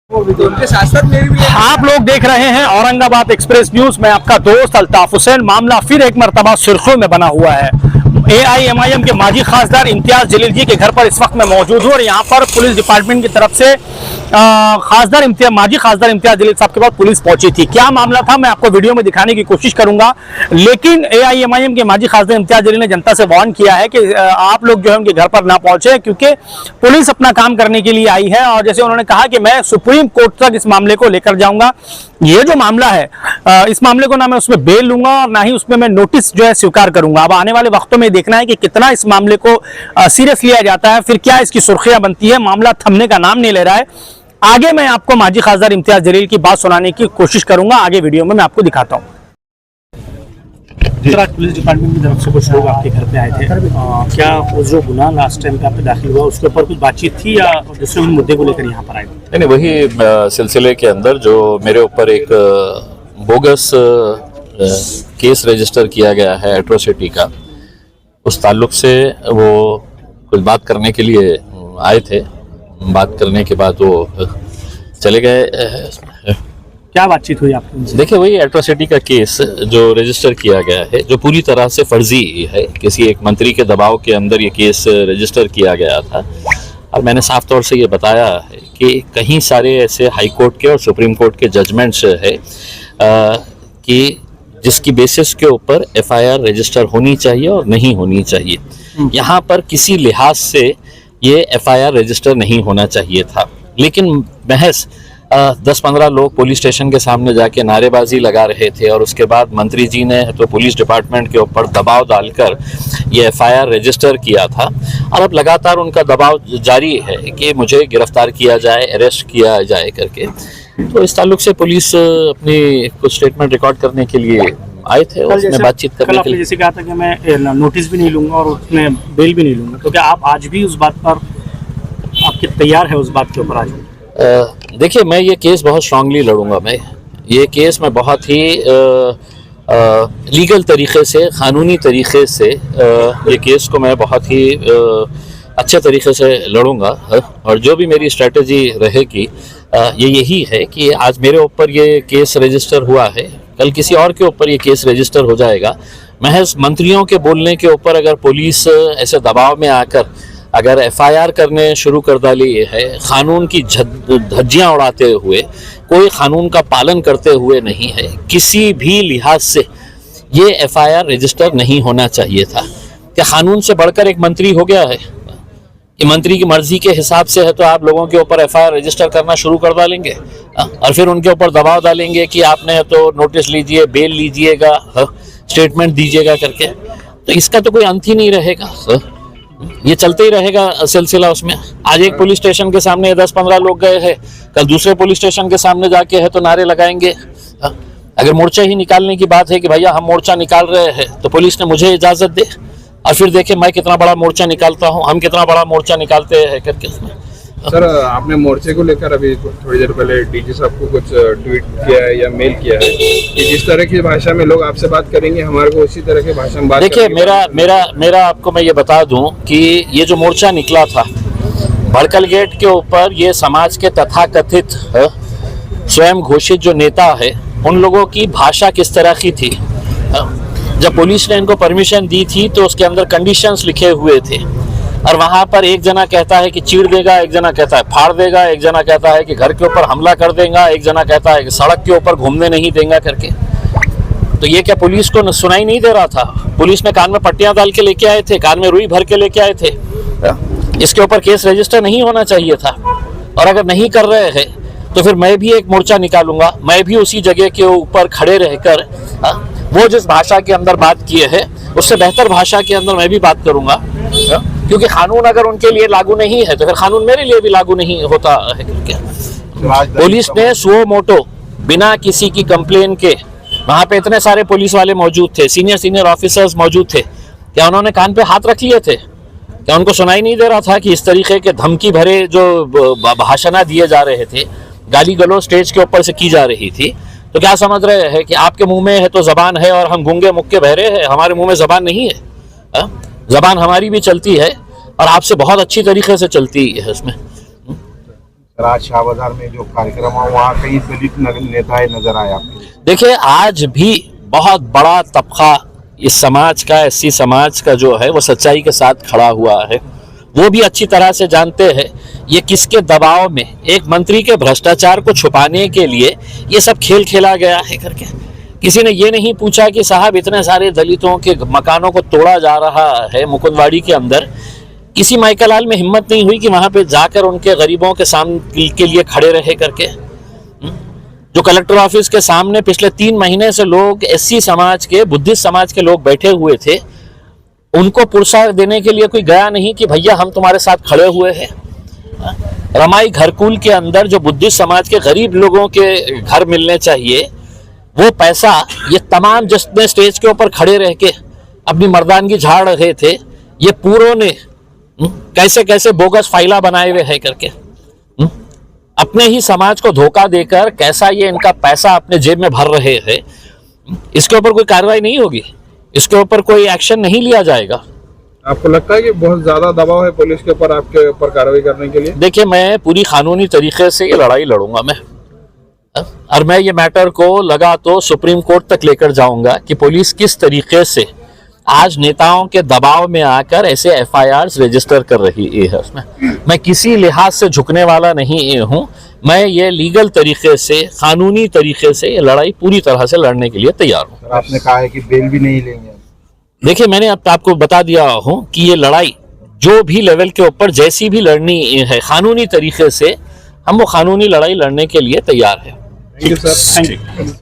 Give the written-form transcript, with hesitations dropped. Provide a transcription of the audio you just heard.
आप लोग देख रहे हैं औरंगाबाद एक्सप्रेस न्यूज में आपका दोस्त अल्ताफ हुसैन। मामला फिर एक मरतबा सुर्खियों में बना हुआ है। AIMIM के माजी खासदार इम्तियाज जलील जी के घर पर इस वक्त मैं मौजूद हूँ और यहाँ पर पुलिस डिपार्टमेंट की तरफ से माजी खासदार इम्तियाज जलील साहब के पास पुलिस पहुंची थी। क्या मामला था मैं आपको वीडियो में दिखाने की कोशिश करूंगा, लेकिन AIMIM के माजी खासदार इम्तियाज जलील ने जनता से वार्न किया है कि आप लोग जो है उनके घर पर ना पहुंचे, क्योंकि पुलिस अपना काम करने के लिए आई है। और जैसे उन्होंने कहा कि मैं सुप्रीम कोर्ट तक इस मामले को लेकर जाऊंगा। ये जो मामला है, इस मामले को ना मैं उसमें बेल लूंगा और ना ही उसमें मैं नोटिस जो है स्वीकार करूंगा। अब आने वाले वक्तों में देखना है कि कितना इस मामले को सीरियस लिया जाता है, फिर क्या इसकी सुर्खियां बनती है। मामला थमने का नाम नहीं ले रहा है। आगे मैं आपको माजी खासदार इम्तियाज जलील की बात सुनाने की कोशिश करूंगा, आगे वीडियो में मैं आपको दिखाता हूँ। पुलिस डिपार्टमेंट की तरफ से कुछ लोग आपके घर पे आए थे, क्या वो जो गुनाह लास्ट टाइम पे दाखिल हुआ उसके ऊपर कुछ बातचीत थी या दूसरे मुद्दे को लेकर यहाँ पर आए थे? नहीं, वही सिलसिले के अंदर जो मेरे ऊपर एक बोगस केस रजिस्टर किया गया है एट्रोसिटी का, उस ताल्लुक से वो कुछ बात करने के लिए आए थे। बात करने के बाद वो चले गए। क्या बातचीत हुई आपकी? देखिए, वही एट्रोसिटी का केस जो रजिस्टर किया गया है, जो पूरी तरह से फर्जी है, किसी एक मंत्री के दबाव के अंदर ये केस रजिस्टर किया गया था। और मैंने साफ तौर से ये बताया है कि कहीं सारे ऐसे हाई कोर्ट के और सुप्रीम कोर्ट के जजमेंट्स है कि जिसकी बेसिस के ऊपर FIR रजिस्टर होनी चाहिए और नहीं होनी चाहिए। यहाँ पर किसी लिहाज से ये FIR रजिस्टर नहीं होना चाहिए था, लेकिन महज 10-15 लोग पुलिस स्टेशन के सामने जाके नारेबाजी लगा रहे थे और उसके बाद मंत्री जी ने तो पुलिस डिपार्टमेंट के ऊपर दबाव डालकर ये FIR रजिस्टर किया था। और अब लगातार उनका दबाव जारी है कि मुझे गिरफ्तार किया जाए, अरेस्ट किया जाए करके। तो इस ताल्लुक से पुलिस अपनी कुछ स्टेटमेंट रिकॉर्ड करने के लिए आए थे और उसमें बातचीत करने के लिए। जैसे कहा था कि मैं नोटिस भी नहीं लूंगा और उसमें बेल भी नहीं लूंगा, तो क्या आप आज भी उस बात पर आपके तैयार है उस बात के ऊपर? आज देखिए, मैं ये केस बहुत स्ट्रांगली लड़ूंगा। मैं ये केस मैं बहुत ही लीगल तरीके से, क़ानूनी तरीके से ये केस को मैं बहुत ही अच्छे तरीके से लड़ूंगा। और जो भी मेरी स्ट्रेटजी रहेगी ये यही है कि आज मेरे ऊपर ये केस रजिस्टर हुआ है, कल किसी और के ऊपर ये केस रजिस्टर हो जाएगा। महज मंत्रियों के बोलने के ऊपर अगर पुलिस ऐसे दबाव में आकर अगर FIR करने शुरू कर डाली है, क़ानून की धज्जियाँ उड़ाते हुए, कोई क़ानून का पालन करते हुए नहीं है, किसी भी लिहाज से ये FIR रजिस्टर नहीं होना चाहिए था। क्या क़ानून से बढ़कर एक मंत्री हो गया है? ये मंत्री की मर्जी के हिसाब से है तो आप लोगों के ऊपर FIR रजिस्टर करना शुरू कर डालेंगे और फिर उनके ऊपर दबाव डालेंगे कि आपने तो नोटिस लीजिए, बेल लीजिएगा, स्टेटमेंट दीजिएगा करके। तो इसका तो कोई अंत ही नहीं रहेगा। ये चलते ही रहेगा सिलसिला। उसमें आज एक पुलिस स्टेशन के सामने 10-15 लोग गए हैं, कल दूसरे पुलिस स्टेशन के सामने जाके है तो नारे लगाएंगे। अगर मोर्चा ही निकालने की बात है कि भैया हम मोर्चा निकाल रहे हैं, तो पुलिस ने मुझे इजाज़त दे और फिर देखे मैं कितना बड़ा मोर्चा निकालता हूँ, हम कितना बड़ा मोर्चा निकालते हैं करके। सर, आपने मोर्चे को लेकर अभी थोड़ी देर पहले DG साहब को कुछ ट्वीट किया है या मेल किया है कि जिस तरह की भाषा में लोग आपसे बात करेंगे हमारे को उसी तरह की भाषा में बात। देखिए, मेरा आपको मैं ये बता दूं कि ये जो मोर्चा निकला था भड़कल गेट के ऊपर, ये समाज के तथाकथित स्वयं घोषित जो नेता है उन लोगों की भाषा किस तरह की थी। जब पुलिस ने इनको परमिशन दी थी तो उसके अंदर कंडीशंस लिखे हुए थे और वहाँ पर एक जना कहता है कि चीड़ देगा, एक जना कहता है फाड़ देगा, एक जना कहता है कि घर के ऊपर हमला कर देगा, एक जना कहता है कि सड़क के ऊपर घूमने नहीं देगा करके। तो ये क्या पुलिस को सुनाई नहीं दे रहा था? पुलिस ने कान में पट्टियां डाल के लेके आए थे, कान में रुई भर के लेके आए थे। इसके ऊपर केस रजिस्टर नहीं होना चाहिए था। और अगर नहीं कर रहे हैं तो फिर मैं भी एक मोर्चा निकालूंगा, मैं भी उसी जगह के ऊपर खड़े रहकर वो जिस भाषा के अंदर बात किए है उससे बेहतर भाषा के अंदर मैं भी बात करूंगा। क्योंकि कानून अगर उनके लिए लागू नहीं है तो फिर कानून मेरे लिए भी लागू नहीं होता है। पुलिस ने सुओ मोटो बिना किसी की कंप्लेन के, वहां पे इतने सारे पुलिस वाले मौजूद थे, सीनियर ऑफिसर्स मौजूद थे, क्या उन्होंने कान पे हाथ रख लिए थे? क्या उनको सुनाई नहीं दे रहा था कि इस तरीके के धमकी भरे जो भाषण दिए जा रहे थे, गाली गलौज स्टेज के ऊपर से की जा रही थी? तो क्या समझ रहे हैं कि आपके मुंह में है तो जबान है और हम गूंगे मुक्के बहरे हैं? हमारे मुंह में जबान नहीं है। जबान हमारी भी चलती है और आपसे बहुत अच्छी तरीके से चलती है। इसमें आज शाह बाजार में जो कार्यक्रम हुआ वहाँ कई दलित नेता नजर आए आपके? देखिए, आज भी बहुत बड़ा तबका इस समाज का, एससी समाज का जो है वो सच्चाई के साथ खड़ा हुआ है। वो भी अच्छी तरह से जानते हैं ये किसके दबाव में, एक मंत्री के भ्रष्टाचार को छुपाने के लिए ये सब खेल खेला गया है करके। किसी ने ये नहीं पूछा कि साहब इतने सारे दलितों के मकानों को तोड़ा जा रहा है मुकुंदवाड़ी के अंदर, किसी माइकलाल में हिम्मत नहीं हुई कि वहां पे जाकर उनके गरीबों के सामने के लिए खड़े रहे करके। जो कलेक्टर ऑफिस के सामने पिछले 3 महीने से लोग एससी समाज के, बुद्धिस्ट समाज के लोग बैठे हुए थे, उनको पुरस्कार देने के लिए कोई गया नहीं कि भैया हम तुम्हारे साथ खड़े हुए हैं। रमाई घरकुल के अंदर जो बुद्धिस्ट समाज के गरीब लोगों के घर मिलने चाहिए, वो पैसा ये तमाम जितने स्टेज के ऊपर खड़े रह के अपनी मर्दानगी झाड़ रहे थे, ये पूरों ने कैसे कैसे बोगस फाइला बनाए हुए है करके अपने ही समाज को धोखा देकर कैसा ये इनका पैसा अपने जेब में भर रहे हैं। इसके ऊपर कोई कार्रवाई नहीं होगी, इसके ऊपर कोई एक्शन नहीं लिया जाएगा। आपको लगता है कि बहुत ज्यादा दबाव है पुलिस के ऊपर आपके ऊपर कार्रवाई करने के लिए? देखिए, मैं पूरी कानूनी तरीके से ये लड़ाई लड़ूंगा मैं, और मैं ये मैटर को लगा तो सुप्रीम कोर्ट तक लेकर जाऊंगा कि पुलिस किस तरीके से आज नेताओं के दबाव में आकर ऐसे एफआईआर्स रजिस्टर कर रही है। उसमें मैं किसी लिहाज से झुकने वाला नहीं हूं। मैं ये लीगल तरीके से, कानूनी तरीके से ये लड़ाई पूरी तरह से लड़ने के लिए तैयार हूं। आपने कहा है कि बेल भी नहीं लेंगे। देखिए, मैंने अब आपको बता दिया हूं कि ये लड़ाई जो भी लेवल के ऊपर जैसी भी लड़नी है कानूनी तरीके से, हम वो कानूनी लड़ाई लड़ने के लिए तैयार है। Thank you sir. Thank you.